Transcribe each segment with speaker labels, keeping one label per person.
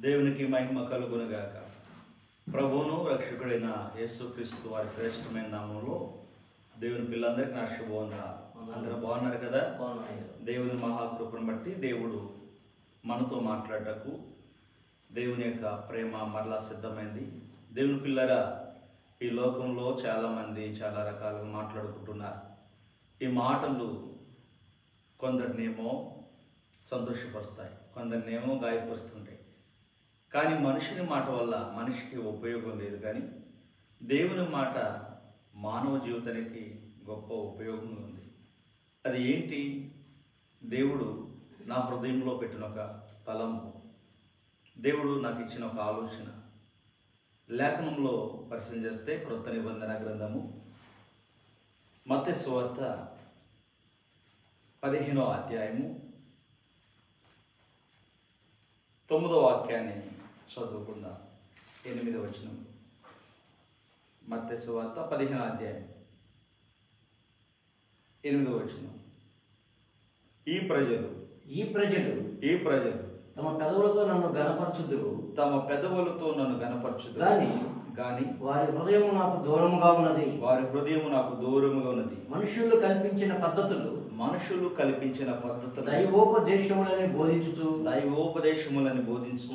Speaker 1: దేవునికి మహిమ కలుగునుగాక. ప్రభువును రక్షకుడైన యేసుక్రీస్తు వారి శ్రేష్టమైన నామంలో దేవుని పిల్లలందరికీ నా శుభవందనాలు. అందరూ బాగున్నారు కదా? దేవుని మహాకృపను బట్టి దేవుడు మనతో మాట్లాడటకు దేవుని యొక్క ప్రేమ మరలా సిద్ధమైంది. దేవుని పిల్లరా, ఈ లోకంలో చాలామంది చాలా రకాలుగా మాట్లాడుకుంటున్నారు. ఈ మాటలు కొందరినేమో సంతోషపరుస్తాయి, కొందరినేమో గాయపరుస్తుంటాయి. కానీ మనుషుని మాట వల్ల మనిషికి ఉపయోగం లేదు. కానీ దేవుని మాట మానవ జీవితానికి గొప్ప ఉపయోగం ఉంది. అది ఏంటి? దేవుడు నా హృదయంలో పెట్టిన ఒక తలంపు, దేవుడు నాకు ఇచ్చిన ఒక ఆలోచన. లేఖనంలో పరిశీలన చేస్తే క్రొత్త నిబంధన గ్రంథము మత్తయి సువార్త 15వ అధ్యాయము 9వ వాక్యాన్ని చదువుకుందాం. 8వ వచనం. మత్తయి సువార్త 15వ అధ్యాయం 8వ వచనం. ఈ ప్రజలు
Speaker 2: తమ పెదవులతో నన్ను గనపరచుదురు,
Speaker 1: గాని
Speaker 2: వారి హృదయము నాకు దూరముగా ఉన్నది. మనుషులు కల్పించిన పద్ధతులు దైవోపదేశములని బోధించుచు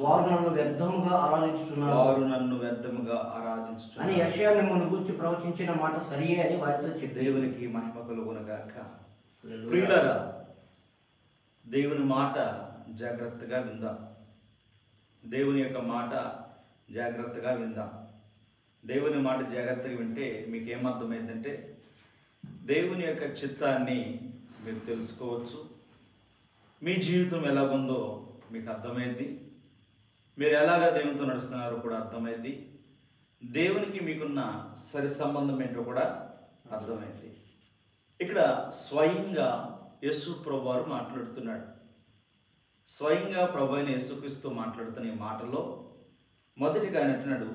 Speaker 2: వారు నన్ను వ్యర్థముగా ఆరాధించుచున్నారు అని యెషయా మిమ్మును గూర్చి ప్రవచించిన మాట సరియే అని వారితో చెప్పి.
Speaker 1: దేవునికి మహిమ కలుగునుగాక. ప్రియులారా, దేవుని మాట జాగ్రత్తగా విందాం. దేవుని యొక్క మాట జాగ్రత్తగా విందాం. దేవుని మాట జాగ్రత్తగా వింటే మీకు ఏమర్థమైందంటే, దేవుని యొక్క చిత్తాన్ని మీరు తెలుసుకోవచ్చు. మీ జీవితం ఎలాగుందో మీకు అర్థమైంది. మీరు ఎలాగా దేవునితో నడుస్తున్నారో కూడా అర్థమైంది. దేవునికి మీకున్న సరి సంబంధం ఏంటో కూడా అర్థమైంది. ఇక్కడ స్వయంగా యేసు ప్రభు వారు మాట్లాడుతున్నాడు. స్వయంగా ప్రభు అయిన యేసుక్రీస్తు మాట్లాడుతున్న ఈ మాటలో మొదటిగా ఆయన అంటున్నాడు,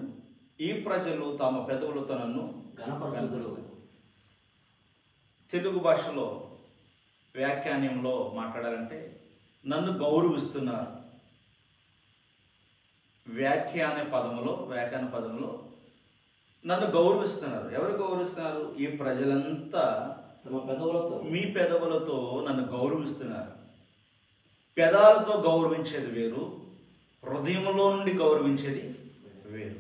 Speaker 1: ఈ ప్రజలు తమ పెదవులతో నన్ను
Speaker 2: గనపరచుదురు.
Speaker 1: తెలుగు భాషలో వ్యాఖ్యానంలో మాట్లాడాలంటే నన్ను గౌరవిస్తున్నారు. వ్యాఖ్యాన పదములో నన్ను గౌరవిస్తున్నారు. ఎవరు గౌరవిస్తున్నారు? ఈ ప్రజలంతా మీ పెదవులతో నన్ను గౌరవిస్తున్నారు. పెదాలతో గౌరవించేది వేరు, హృదయంలో నుండి గౌరవించేది వేరు.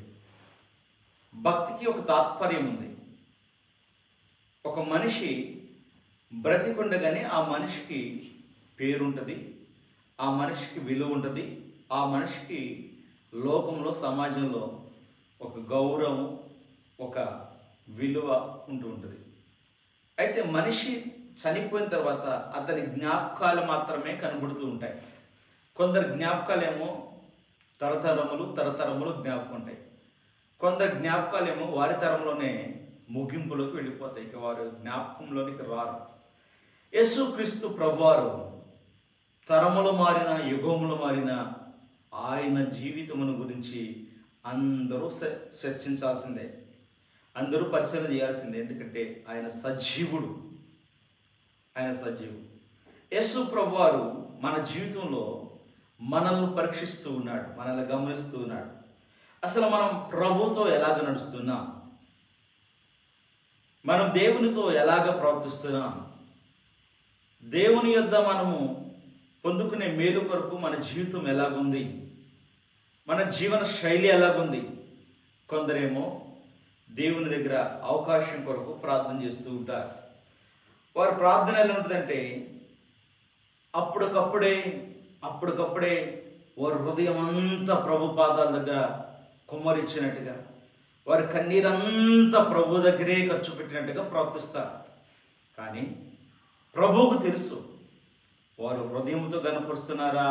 Speaker 1: భక్తికి ఒక తాత్పర్యం ఉంది. ఒక మనిషి బ్రతికుండగానే ఆ మనిషికి పేరుంటుంది, ఆ మనిషికి విలువ ఉంటుంది, ఆ మనిషికి లోకంలో సమాజంలో ఒక గౌరవం, ఒక విలువ ఉంటూ ఉంటుంది. అయితే మనిషి చనిపోయిన తర్వాత అతని జ్ఞాపకాలు మాత్రమే కనబడుతూ ఉంటాయి. కొందరు జ్ఞాపకాలేమో తరతరములు జ్ఞాపకం ఉంటాయి. కొందరు జ్ఞాపకాలేమో వారి తరంలోనే ముగింపులోకి వెళ్ళిపోతాయి, ఇక వారు జ్ఞాపకంలోనికి రారు. యేసుక్రీస్తు ప్రభువారు తరములు మారిన, యుగములు మారిన ఆయన జీవితమును గురించి అందరూ చర్చించాల్సిందే, అందరూ పరిశీలన చేయాల్సిందే. ఎందుకంటే ఆయన సజీవుడు. యేసు ప్రభువారు మన జీవితంలో మనల్ని పరీక్షిస్తూ ఉన్నాడు, మనల్ని గమనిస్తూ ఉన్నాడు. అసలు మనం ప్రభుతో ఎలాగ నడుస్తున్నాం, మనం దేవునితో ఎలాగ ప్రవర్తిస్తున్నాం, దేవుని యొద్ద మనము పొందుకునే మేలు కొరకు మన జీవితం ఎలాగుంది, మన జీవన శైలి ఎలాగుంది. కొందరేమో దేవుని దగ్గర అవకాశం కొరకు ప్రార్థన చేస్తూ ఉంటారు. వారి ప్రార్థన ఎలా ఉంటుందంటే అప్పటికప్పుడే వారి హృదయం అంతా ప్రభు పాదాల దగ్గర కుమ్మరించినట్టుగా, వారి కన్నీరంతా ప్రభు దగ్గరే ఖర్చు పెట్టినట్టుగా ప్రవర్తిస్తారు. కానీ ప్రభువుకు తెలుసు వారు హృదయంతో గనపరుస్తున్నారా,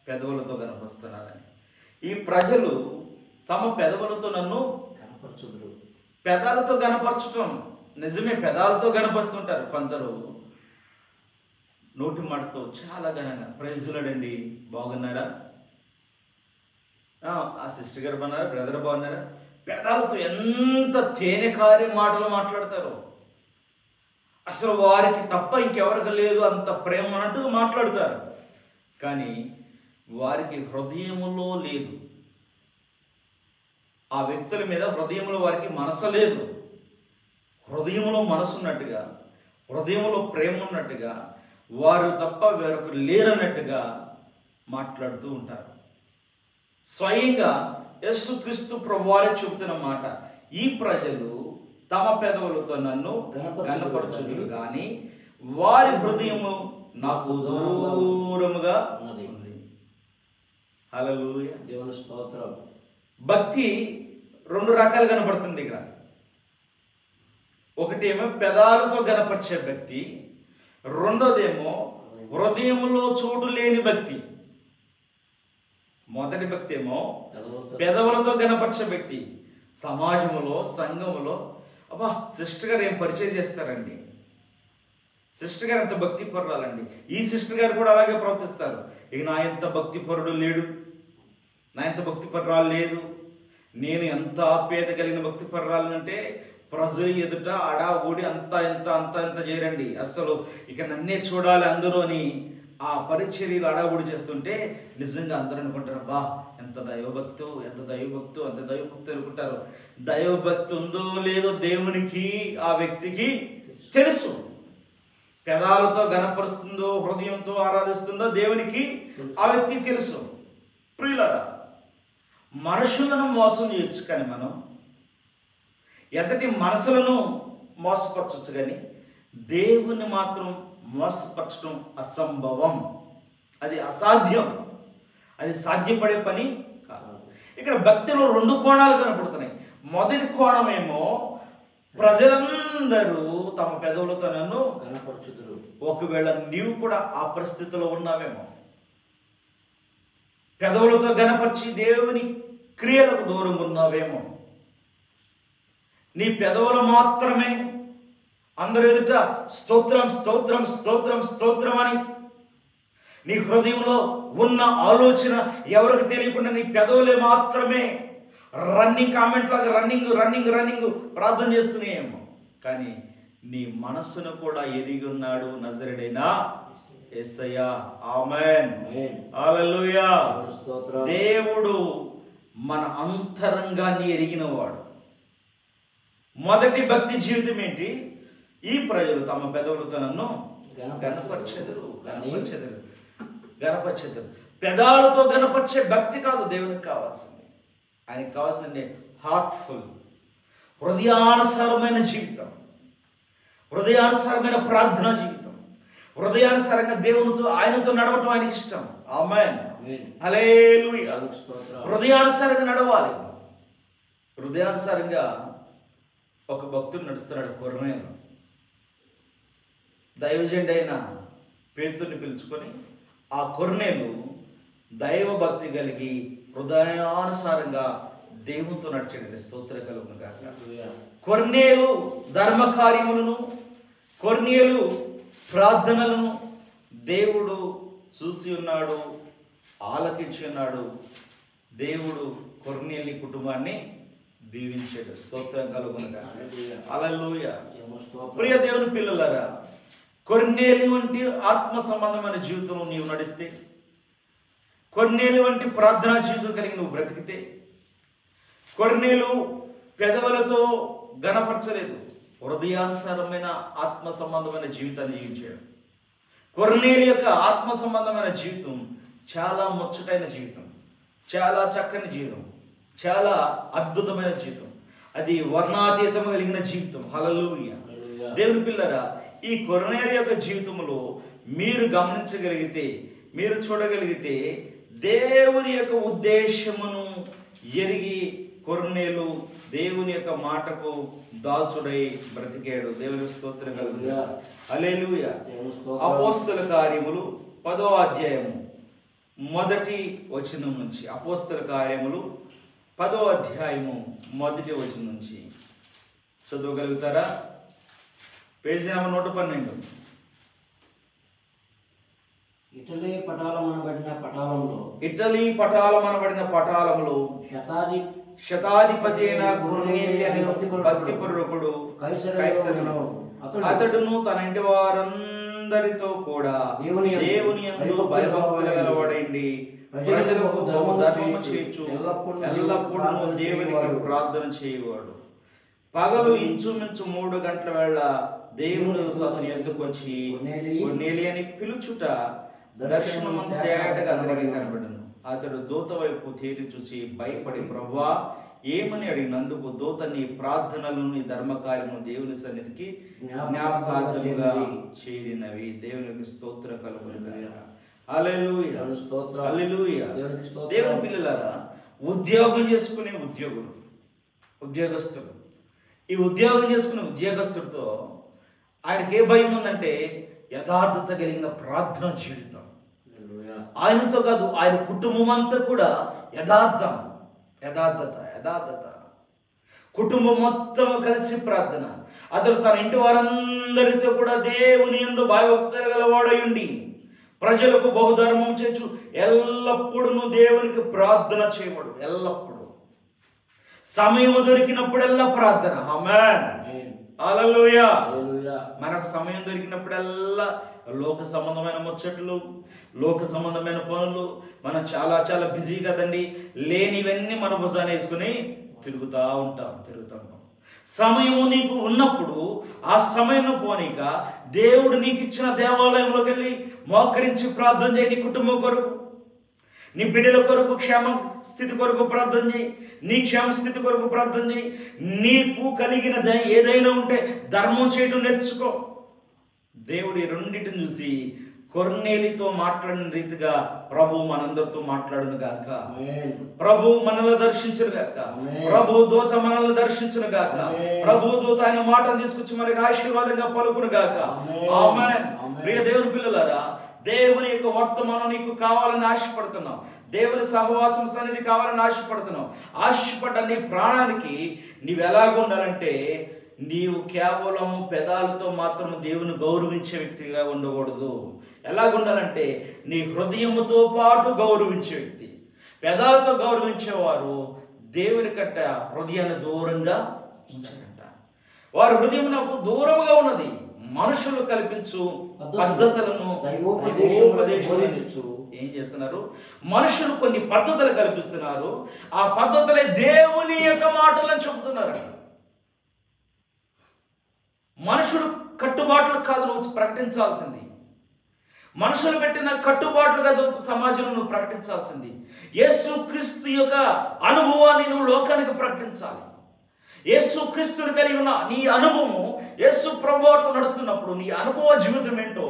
Speaker 1: పెదవులతో గనపరుస్తున్నారని. ఈ ప్రజలు తమ పెదవులతో నన్ను
Speaker 2: గనపరచుదురు.
Speaker 1: పెదాలతో గనపరచటం నిజమే, పెదాలతో గనపరుస్తుంటారు. కొందరు నోటి మాటతో చాలా ఘనంగా ప్రైజులాడండి, బాగున్నారా, ఆ సిస్టర్ గారు బాగున్నారా, బ్రదర్ బాగున్నారా, పెదాలతో ఎంత తేనెకారి మాటలు మాట్లాడతారు. అసలు వారికి తప్ప ఇంకెవరికి లేదు అంత ప్రేమ అన్నట్టు మాట్లాడతారు. కానీ వారికి హృదయములో లేదు. ఆ వ్యక్తుల మీద హృదయంలో వారికి మనసు లేదు. హృదయంలో మనసు ఉన్నట్టుగా, హృదయంలో ప్రేమ ఉన్నట్టుగా, వారు తప్ప వేరొకరు లేరన్నట్టుగా మాట్లాడుతూ ఉంటారు. స్వయంగా యేసుక్రీస్తు ప్రభువారే చెబుతున్న మాట, ఈ ప్రజలు తమ పెదవులతో నన్ను గణపరచుదురు గాని వారి హృదయము నాకు దూరముగా ఉన్నది. హల్లెలూయా,
Speaker 2: దేవుని స్తోత్రం.
Speaker 1: భక్తి రెండు రకాలు కనపడుతుంది ఇక్కడ. ఒకటేమో పెదాలతో గణపరిచే భక్తి, రెండోదేమో హృదయములో చోటు లేని భక్తి. మొదటి భక్తి ఏమో పెదవులతో గణపరిచే భక్తి. సమాజంలో, సంఘములో అబ్బా సిస్టర్ గారు ఏం పరిచయం చేస్తారండి, సిస్టర్ గారు ఎంత భక్తి పరురాలండి, ఈ సిస్టర్ గారు కూడా అలాగే ప్రవర్తిస్తారు. ఇక నా ఎంత భక్తి పరుడు లేడు, నా ఎంత భక్తి పరురాలు లేదు, నేను ఎంత ఆప్యాయత కలిగిన భక్తి పరురాలంటే ప్రజలు ఎదుట అడా ఊడి అంత ఎంత చేయరండి. అసలు ఇక నన్నే చూడాలి అందరూ అని ఆ పరిచర్యలు అడావుడి చేస్తుంటే నిజంగా అందరూ అనుకుంటారు, బా ఎంత దైవభక్తు, ఎంత దైవభక్తు, అంత దైవభక్తు అనుకుంటారు. దైవభక్తి ఉందో లేదో దేవునికి, ఆ వ్యక్తికి తెలుసు. పెదాలతో గణపరుస్తుందో హృదయంతో ఆరాధిస్తుందో దేవునికి, ఆ వ్యక్తికి తెలుసు. ప్రియులారా, మనుషులను మోసం చేయొచ్చు కానీ మనం ఎతటి మనసులను మోసపరచవచ్చు, కానీ దేవుని మాత్రం మోసపరచడం అసంభవం. అది అసాధ్యం, అది సాధ్యపడే పని కాదు. ఇక్కడ భక్తిలో రెండు కోణాలు కనపడుతున్నాయి. మొదటి కోణమేమో ప్రజలందరూ తమ పెదవులతో నన్ను
Speaker 2: గణపరచుదురు.
Speaker 1: ఒకవేళ నీవు కూడా ఆ పరిస్థితిలో ఉన్నావేమో, పెదవులతో గణపరిచి దేవుని క్రియలకు దూరంగా ఉన్నావేమో, నీ పెదవులు మాత్రమే అందరు ఎదుట స్తోత్రం స్తోత్రం స్తోత్రం స్తోత్రం అని, నీ హృదయంలో ఉన్న ఆలోచన ఎవరికి తెలియకుండా నీ పెదవులే మాత్రమే రన్నింగ్ కామెంట్ లాగా రన్నింగ్ రన్నింగ్ రన్నింగ్ ప్రార్థన చేస్తున్నాయేమో, కానీ నీ మనస్సును కూడా ఎరిగి ఉన్నాడు నజరేయుడైన యేసయ్య. ఆమేన్, హల్లెలూయా. దేవుడు మన అంతరంగాన్ని ఎరిగినవాడు. మొదటి భక్తి జీవితం ఏంటి? ఈ ప్రజలు తమ పెదవులతో నన్ను గణపరచెదరు. పెదాలతో గణపరిచే భక్తి కాదు దేవునికి కావాల్సింది. ఆయనకి కావాల్సింది హార్ట్ఫుల్, హృదయానుసారమైన జీవితం, హృదయానుసారమైన ప్రార్థనా జీవితం, హృదయానుసారంగా దేవునితో ఆయనతో నడవటం ఆయనకి ఇష్టం. ఆమేన్, హల్లెలూయా. హృదయానుసారంగా నడవాలి. హృదయానుసారంగా ఒక భక్తుడు నడుస్తున్నాడు కొర్నేలు. దైవజనుడు అయిన పేతురుని పిలుచుకొని ఆ కొర్నేలు దైవ భక్తి కలిగి హృదయానుసారంగా దేవునితో నడిచేది. స్తోత్ర కలుగును గాక. కొర్నేలు ధర్మ కార్యములను, కొర్నేలు ప్రార్థనలను దేవుడు చూసి ఉన్నాడు, ఆలకించి ఉన్నాడు. దేవుడు కొర్నేలి కుటుంబాన్ని దీవించాడు. స్తోత్రం కలుగును గాక. హల్లెలూయా. ప్రియ దేవుని పిల్లలారా, కొర్నేలి వంటి ఆత్మ సంబంధమైన జీవితంలో నీవు నడిస్తే, కొర్నేలు వంటి ప్రార్థనా జీవితం కలిగి నువ్వు బ్రతికితే, కొర్నేలు పెదవులతో గణపరచలేదు, హృదయానుసారమైన ఆత్మ సంబంధమైన జీవితాన్ని జీవించాడు. కొర్నేలు యొక్క ఆత్మ సంబంధమైన జీవితం చాలా ముచ్చటైన జీవితం, చాలా చక్కని జీవితం, చాలా అద్భుతమైన జీవితం. అది వర్ణాతీతం కలిగిన జీవితం. హల్లెలూయా. దేవుని పిల్లరా, ఈ కొర్నేలు యొక్క జీవితంలో మీరు గమనించగలిగితే, మీరు చూడగలిగితే, దేవుని యొక్క ఉద్దేశమును ఎరిగి కొర్నేలు దేవుని యొక్క మాటకు దాసుడై బ్రతికాడు. దేవుని స్తోత్రం కలుగును. హల్లెలూయా. అపోస్తల కార్యములు 10వ అధ్యాయము మొదటి వచనం నుంచి, అపోస్తల కార్యములు 10వ అధ్యాయము మొదటి వచనం నుంచి చదవగలుగుతారా? Page number 112.
Speaker 2: ఇటలీ పటాలమనబడిన పటాలంలో శతాధిపతి అయిన కొర్నేలి అనే భక్తిపరుడు కైసరును, అతడును తన ఇంటి వారందరూ
Speaker 1: అందరితో కూడా
Speaker 2: దేవుని
Speaker 1: యందు భయభక్తులు గలవాడండి ప్రజలకు ధర్మము చేయొచ్చు ఎల్లప్పుడూ దేవునికి ప్రార్థన చేయవాడు. పగలు ఇంచుమించు 3 గంటల వేళ దేవుడు అతని ఎద్దుకు వచ్చి కొర్నేలి అని పిలుచుట దర్శనమంత తేటగా అతనికి కనబడను. అతడు దూత వైపు తేరి చూసి భయపడి, ప్రభువా ఏమని అడిగినందుకు దూత, నీ ప్రార్థనలు నీ ధర్మకార్యము దేవుని సన్నిధికి జ్ఞాపకార్థముగా చేరినవి. దేవునికి స్తోత్రం కలుగునుగాక. హల్లెలూయా హల్లెలూయా. దేవుని పిల్లలారా, ఉద్యోగం చేసుకునే ఉద్యోగస్తులు ఈ ఉద్యోగం చేసుకునే ఉద్యోగస్తుడితో ఆయనకి ఏ భయం ఉందంటే యథార్థత కలిగిన ప్రార్థన జీవితం. ఆయనతో కాదు, ఆయన కుటుంబం అంతా కూడా యథార్థత. కుటుంబం మొత్తం కలిసి ప్రార్థన. అతడు తన ఇంటి వారందరితో కూడా దేవుని యందు భయభక్తులు గలవాడై ఉండి ప్రజలకు బహుధర్మం చేయొచ్చు ఎల్లప్పుడూ దేవునికి ప్రార్థన చేయబడు. ఎల్లప్పుడూ సమయం దొరికినప్పుడల్లా ప్రార్థన. ఆమేన్ హల్లెలూయా. మనకు సమయం దొరికినప్పుడల్లా లోక సంబంధమైన ముచ్చట్లు, లోక సంబంధమైన పనులు, మనం చాలా చాలా బిజీ కదండి. లేనివన్నీ మన భుజాన వేసుకుని తిరుగుతూ ఉంటాం. సమయము నీకు ఉన్నప్పుడు ఆ సమయం పోనీక దేవుడు నీకు ఇచ్చిన దేవాలయంలోకి వెళ్ళి మోకరించి ప్రార్థన చేయి. నీ కుటుంబం కొరకు, నీ బిడ్డల కొరకు, క్షేమ స్థితి కొరకు ప్రార్థన చేయి. నీ క్షేమ స్థితి కొరకు ప్రార్థన చేయి. నీకు కలిగిన ఏదైనా ఉంటే ధర్మం చేయటం నేర్చుకో. దేవుడి రెండింటిని చూసి కొర్నేలితో మాట్లాడిన రీతిగా ప్రభు మనందరితో మాట్లాడును గాక. ప్రభు మనల్ని దర్శించును గాక. ప్రభు దూత మనల్ని దర్శించును గాక. ప్రభు దూత ఆయన మాటను తీసుకొచ్చి మనకి ఆశీర్వాదంగా పలుకును గాక. ఆమేన్. ప్రియ దేవుని పిల్లలారా, దేవుని యొక్క వర్తమానం నీకు కావాలని ఆశపడుతున్నావు. దేవుని సహవాసం సన్నిధి కావాలని ఆశపడుతున్నావు. ఆశపడ్డ నీ ప్రాణానికి నీవు ఎలాగుండాలంటే, నీవు కేవలము పెదాలతో మాత్రం దేవుని గౌరవించే వ్యక్తిగా ఉండకూడదు. ఎలాగుండాలంటే నీ హృదయముతో పాటు గౌరవించే వ్యక్తి. పెదాలతో గౌరవించేవారు దేవుని కట్ట హృదయాన్ని దూరంగా ఉంచారంట. వారి హృదయం నాకు దూరంగా ఉన్నది. మనుషులు కల్పించు పద్ధతులను ఏం చేస్తున్నారు? మనుషులు కొన్ని పద్ధతులు కల్పిస్తున్నారు. ఆ పద్ధతులే దేవుని యొక్క మాటలను చెబుతున్నారు. మనుషులు కట్టుబాట్లు కాదు నువ్వు ప్రకటించాల్సింది. మనుషులు పెట్టిన కట్టుబాట్లు కాదు సమాజంలో నువ్వు ప్రకటించాల్సింది. యేసు క్రీస్తు యొక్క అనుభవాన్ని నువ్వు లోకానికి ప్రకటించాలి. యేసు క్రీస్తుని కలిగి ఉన్న నీ అనుభవం, యేసు ప్రభువుతో నడుస్తున్నప్పుడు నీ అనుభవ జీవితం ఏంటో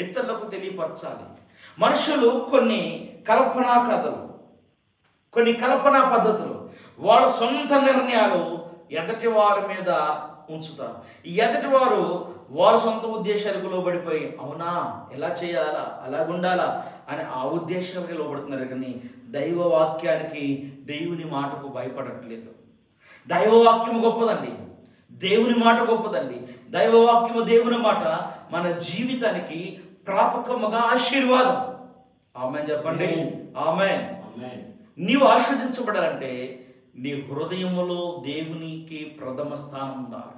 Speaker 1: ఇతరులకు తెలియపరచాలి. మనుషులు కొన్ని కల్పనా కథలు, కొన్ని కల్పనా పద్ధతులు, వాళ్ళ సొంత నిర్ణయాలు ఎదటి వారి మీద ఉంచుతారు. ఈ ఎదటి వారు వారి సొంత ఉద్దేశాలకు లోబడిపోయి, అవునా ఎలా చేయాలా, అలాగుండాలా అని ఆ ఉద్దేశాలకి లోబడుతున్నారు. కానీ దైవవాక్యానికి, దేవుని మాటకు భయపడట్లేదు. దైవవాక్యము గొప్పదండి. దేవుని మాట గొప్పదండి. దైవవాక్యము, దేవుని మాట మన జీవితానికి ప్రాపకముగా ఆశీర్వాదం. ఆమేన్ చెప్పండి. ఆమేన్. నీవు ఆశీర్వదించబడాలంటే నీ హృదయములో దేవునికి ప్రథమ స్థానం ఉండాలి.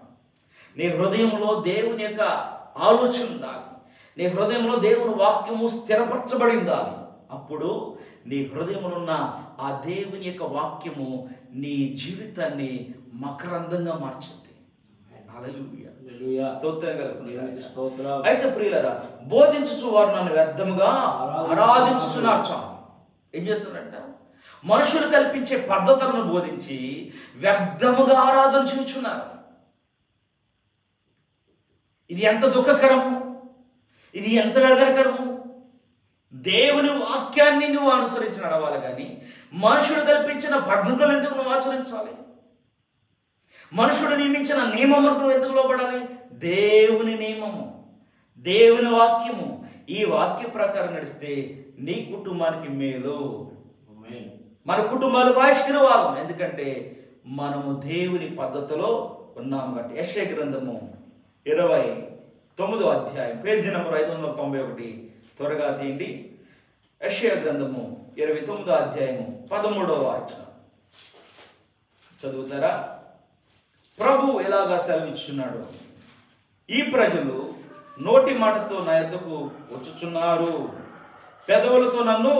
Speaker 1: నీ హృదయంలో దేవుని యొక్క ఆలోచన ఉండాలి. నీ హృదయంలో దేవుని వాక్యము స్థిరపరచబడి ఉండాలి. అప్పుడు నీ హృదయంలో ఉన్న ఆ దేవుని యొక్క వాక్యము నీ జీవితాన్ని మకరందంగా మార్చింది. అయితే ప్రియులారా, బోధించుచు వారు నన్ను వ్యర్థముగా ఆరాధించుచున్నారు. చాలు. ఏం చేస్తున్నారంట? మనుషులు కల్పించే పద్ధతులను బోధించి వ్యర్థముగా ఆరాధన చేస్తున్నారు. ఇది ఎంత దుఃఖకరము, ఇది ఎంత వేదనకరము. దేవుని వాక్యాన్ని నువ్వు అనుసరించి నడవాలి, కానీ మనుషుడు కల్పించిన పద్ధతులు ఎందుకు నువ్వు ఆచరించాలి? మనుషుడు నియమించిన నియమములకు నువ్వు ఎందుకు లోబడాలి? దేవుని నియమము, దేవుని వాక్యము. ఈ వాక్య ప్రకారం నడిస్తే నీ కుటుంబానికి మేలు, మన కుటుంబాలకు ఆశీర్వాదం. ఎందుకంటే మనము దేవుని పద్ధతిలో ఉన్నాము కాబట్టి. యెషయా గ్రంథము 29వ అధ్యాయం, పేజీ నంబర్ 591. త్వరగా తీయండి. యెషయా గ్రంథము 29వ అధ్యాయము 13వ వచనం చదువుతారా? ప్రభు ఎలాగా సెలవిచ్చున్నాడు? ఈ ప్రజలు నోటి మాటతో నా యొద్దకు వచ్చుచున్నారు, పెదవులతో నన్ను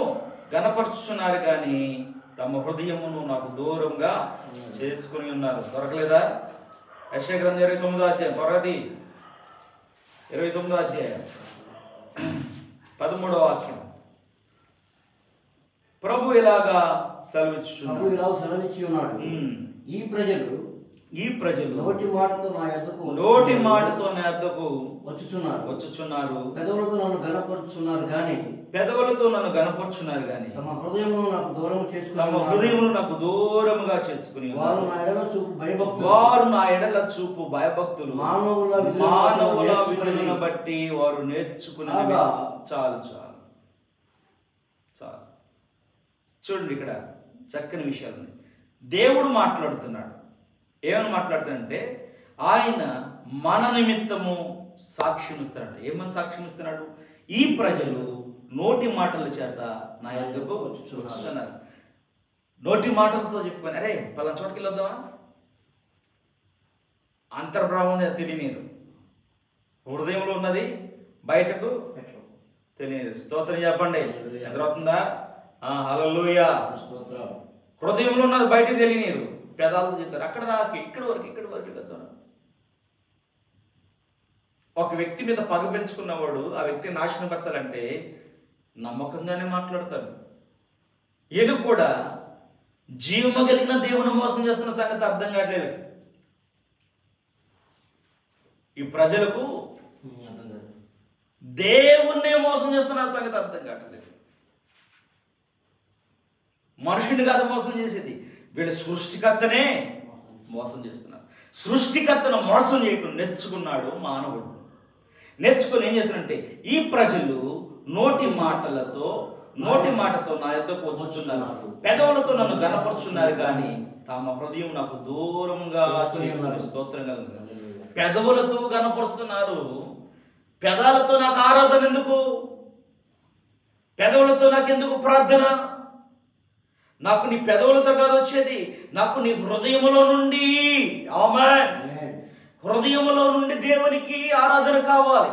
Speaker 1: గనపరుచుచున్నారు కానీ తమ హృదయమును నాకు దూరంగా చేసుకుని ఉన్నారు. దొరకలేదా? యెషయా గ్రంథం 29వ అధ్యాయం, త్వరగతి 29వ అధ్యాయం 13వ వాక్యం. ప్రభు ఇలాగా
Speaker 2: సెలవిచ్చి ఉన్నాడు, ఈ ప్రజలు నోటి మాటతో నా యొద్దకు వచ్చుచున్నారు, పెదవులతో నన్ను గనపరుచున్నారు కానీ తమ హృదయమును నాకు దూరముగా చేసుకుని వారు నా ఎడల చూపు భయభక్తులు మానవుల విధులను బట్టి వారు నేర్చుకుని చాలు. చూడండి, ఇక్కడ చక్కని విషయాలు దేవుడు మాట్లాడుతున్నాడు. ఏమని మాట్లాడుతాడంటే ఆయన మన నిమిత్తము సాక్ష్యం ఇస్తాడు. ఏమని సాక్ష్యం ఇస్తున్నాడు? ఈ ప్రజలు నోటి మాటల చేత నా యొద్దకు వచ్చుచున్నారు. నోటి మాటలతో చెప్పుకొని అరే పలానా చోటుకి వెళ్ళొద్దామా, అంతర్భావం తెలియనిరు, హృదయంలో ఉన్నది బయటకు తెలియనిరు. స్తోత్రం చెప్పండి, ఎదురవుతుందా? హల్లెలూయా. హృదయంలో ఉన్నది బయటకు తెలియనిరు, పెదాలతో చెప్తారు అక్కడ దాకా ఇక్కడి వరకు వెళ్తాను. ఒక వ్యక్తి మీద పగ పెంచుకున్నవాడు ఆ వ్యక్తిని నాశనపరచాలంటే నమ్మకంగానే మాట్లాడతాడు. వీళ్ళు కూడా జీవము కలిగిన దేవుని మోసం చేస్తున్న సంగతి అర్థం కావట్లేదు. ఈ ప్రజలకు దేవుణ్ణే మోసం చేస్తున్న సంగతి అర్థం కావట్లేదు. మనుషుని కాదు మోసం చేసేది, వీళ్ళ సృష్టికర్తనే మోసం చేస్తున్నారు. సృష్టికర్తను మోసం చేయటం నేర్చుకున్నాడు మానవుడు. నేర్చుకొని ఏం చేస్తున్నాడంటే ఈ ప్రజలు నోటి మాటతో నా యొద్దకు వచ్చుచున్నారు, పెదవులతో నన్ను గనపరుచున్నారు కానీ తమ హృదయం నాకు దూరంగా చేసుకుని. స్తోత్రం కలుగుతుంది. పెదవులతో గనపరుస్తున్నారు, పెదాలతో నాకు ఆరాధన ఎందుకు? పెదవులతో నాకు ఎందుకు ప్రార్థన? నాకు నీ పెదవులతో కాదు వచ్చేది, నాకు నీ హృదయములో నుండి, ఆమేన్, హృదయములో నుండి దేవునికి ఆరాధన కావాలి.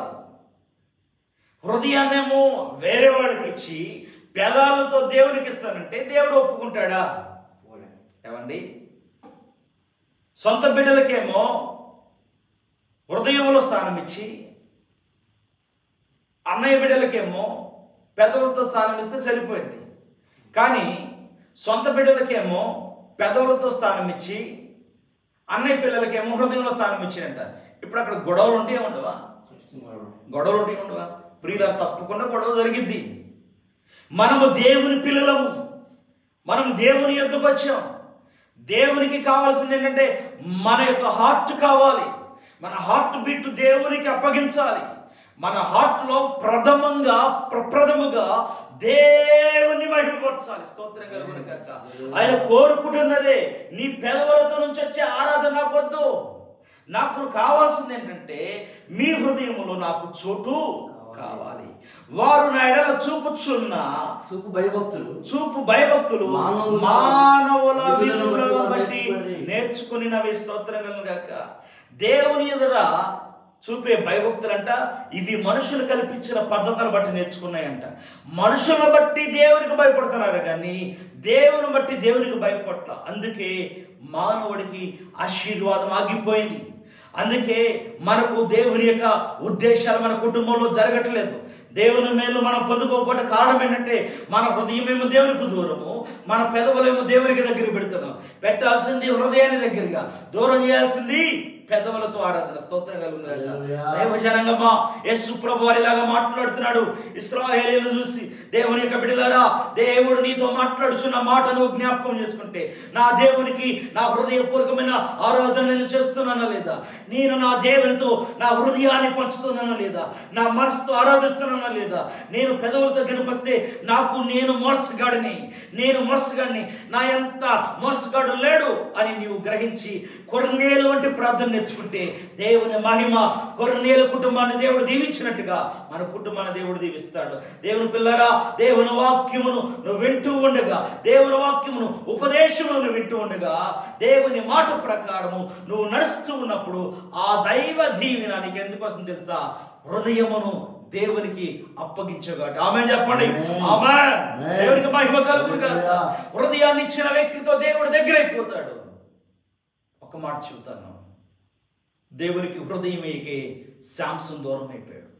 Speaker 2: హృదయాన్నేమో వేరే వాడికి ఇచ్చి పెదాలతో దేవునికి ఇస్తానంటే దేవుడు ఒప్పుకుంటాడా? ఏమండి, సొంత బిడ్డలకేమో హృదయంలో స్థానం ఇచ్చి అన్నయ్య బిడ్డలకేమో పెదవులతో స్థానం ఇస్తే సరిపోయింది. కానీ సొంత బిడ్డలకేమో పెదవులతో స్థానం ఇచ్చి అన్నయ్య పిల్లలకేమో హృదయంలో స్థానం ఇచ్చినట్ట. ఇప్పుడు అక్కడ గొడవలు ఉంటే ఉండవా? ప్రియుల తప్పకుండా గొడవ జరిగిద్ది. మనము దేవుని పిల్లలము, మనము దేవుని యొద్దకు వచ్చాం. దేవునికి కావాల్సింది ఏంటంటే మన యొక్క హార్ట్ కావాలి. మన హార్ట్ బీట్ దేవునికి అప్పగించాలి. మన హార్ట్లో ప్రప్రథముగా దేవుని మహిమపరచాలి. స్తోత్రం కలుగును గాక. ఆయన కోరుకుంటున్నదే నీ పెదవులతో నుంచి వచ్చే ఆరాధన నాకొద్దు. నాకు కావాల్సింది ఏంటంటే మీ హృదయములో నాకు చోటు కావాలి. వారు నా ఎడల చూపు భయభక్తులు మానవుల విలువలను బట్టి నేర్చుకునినవి. స్తోత్రం కలుగును గాక. దేవుని ఎదుర చూపే భయభక్తులంట ఇవి మనుషులు కల్పించిన పద్ధతులను బట్టి నేర్చుకున్నాయంట. మనుషులను బట్టి దేవునికి భయపడుతున్నారు కానీ దేవుని బట్టి దేవునికి భయపడట. అందుకే మానవుడికి ఆశీర్వాదం ఆగిపోయింది. అందుకే మనకు దేవుని యొక్క ఉద్దేశాలు మన కుటుంబంలో జరగట్లేదు. దేవుని మేలు మనం పొందుకోకపోతే కారణం ఏంటంటే మన హృదయమేమో దేవునికి దూరము, మన పెదవులేమో దేవునికి దగ్గర పెడుతున్నాం. పెట్టాల్సింది హృదయాన్ని దగ్గరగా, దూరం చేయాల్సింది పెదవులతో ఆరాధన. స్తోత్రం కలుగును గాక. దైవజనంగమా, యేసు ప్రభువు వారిలాగా మాట్లాడుతున్నాడు. ఇశ్రాయేలీయులను చూసి దేవుని యొక్క బిడ్డలారా, దేవుడు నీతో మాట్లాడుచున్న మాటను జ్ఞాపకం చేసుకుంటే నా దేవునికి నా హృదయపూర్వకమైన ఆరాధన నేను చేస్తున్నానా లేదా? నేను నా దేవునితో నా హృదయాన్ని పంచుతున్నానా లేదా? నా మనసుతో ఆరాధిస్తున్నానా లేదా? నేను పెదవులతో గనిపిస్తే నేను మోసగాడిని, నా ఎంత మోసగాడు లేడు అని నీవు గ్రహించి కొర్నేలు వంటి ప్రార్థన నేర్చుకుంటే దేవుని మహిమ కొర్నేలు కుటుంబాన్ని దేవుడు దీవించినట్టుగా మన కుటుంబాన్ని దేవుడు దీవిస్తాడు. దేవుని పిల్లరా, దేవుని వాక్యమును నువ్వు వింటూ ఉండగా, దేవుని వాక్యమును ఉపదేశమును నువ్వు వింటూ ఉండగా, దేవుని మాట ప్రకారము నువ్వు నడుస్తూ ఉన్నప్పుడు ఆ దైవ దీవెన నీకు ఎందుకు వస్తుంది తెలుసా? హృదయమును దేవునికి అప్పగించగాట. ఆమేన్ చెప్పండి. ఆమేన్. దేవునికి మహిమ కలుగునుగాక. హృదయాన్ని ఇచ్చిన వ్యక్తితో దేవుడు దగ్గరైపోతాడు. ఒక మాట చెబుతాను, దేవునికి హృదయమేకే శాంసన్ దూరం అయిపోయాడు.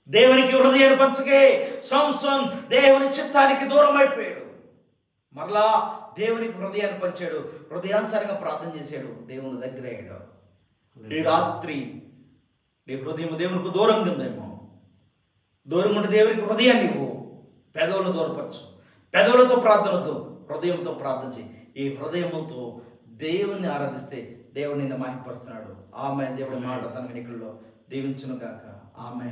Speaker 2: దేవునికి హృదయాన్ని పంచకే సంసోన్ దేవుని చిత్తానికి దూరం అయిపోయాడు. మరలా దేవునికి హృదయాన్ని పంచాడు, హృదయానుసారంగా ప్రార్థన చేశాడు, దేవుని దగ్గర అయ్యాడు. ఈ రాత్రి నీ హృదయం దేవునికి దూరంగా ఉందేమో. దూరం ఉంటే దేవునికి హృదయాన్ని ఇవ్వు. పెదవులను దూరపరచు. పెదవులతో ప్రార్థనతో, హృదయంతో ప్రార్థన చేయి. ఈ హృదయముతో దేవుణ్ణి ఆరాధిస్తే దేవుడు నిన్ను మహిమపరుస్తున్నాడు. ఆమె దేవుడి మాట తన వెనుకల్లో దీవించును గాక. ఆమె